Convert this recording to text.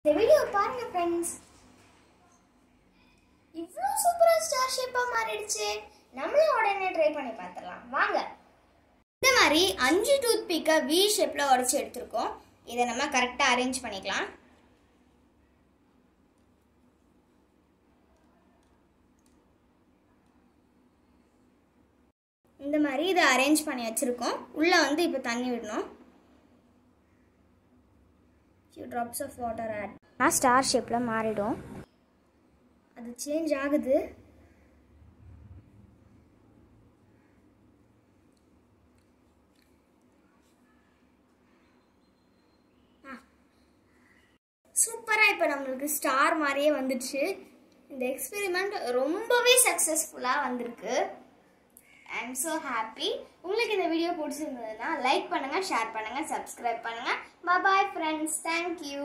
இந்த வீடியோ பாருங்க फ्रेंड्स. இவ்ளோ சூப்பரா ஸ்டார் ஷேப்பா மாறிடுச்சு. நம்மளும் உடனே ட்ரை பண்ணி பார்த்திடலாம் வாங்க. இந்த மாதிரி 5 டூத் பிக்க V ஷேப்ல உடைச்சு எடுத்துறோம். இத நம்ம கரெக்ட்டா அரேஞ்ச் பண்ணிக்கலாம். இந்த மாதிரி இத அரேஞ்ச் பண்ணி வச்சிருக்கோம். உள்ள வந்து இப்ப தண்ணி விடணும். few drops of water add. நான் ஸ்டார் ஷேப்ல மாறிடும். அது சேஞ்ச் ஆகுது. சூப்பரா இப்ப நமக்கு ஸ்டார் மாதிரியே வந்துச்சு. இந்த எக்ஸ்பெரிமெண்ட் ரொம்பவே சக்சஸ்ஃபுல்லா வந்திருக்கு. I am so happy. உங்களுக்கு இந்த வீடியோ பிடிச்சிருந்ததுன்னா லைக் பண்ணுங்க, ஷேர் பண்ணுங்க, சப்ஸ்கிரைப் பண்ணுங்க. Bye bye friends. Thank you.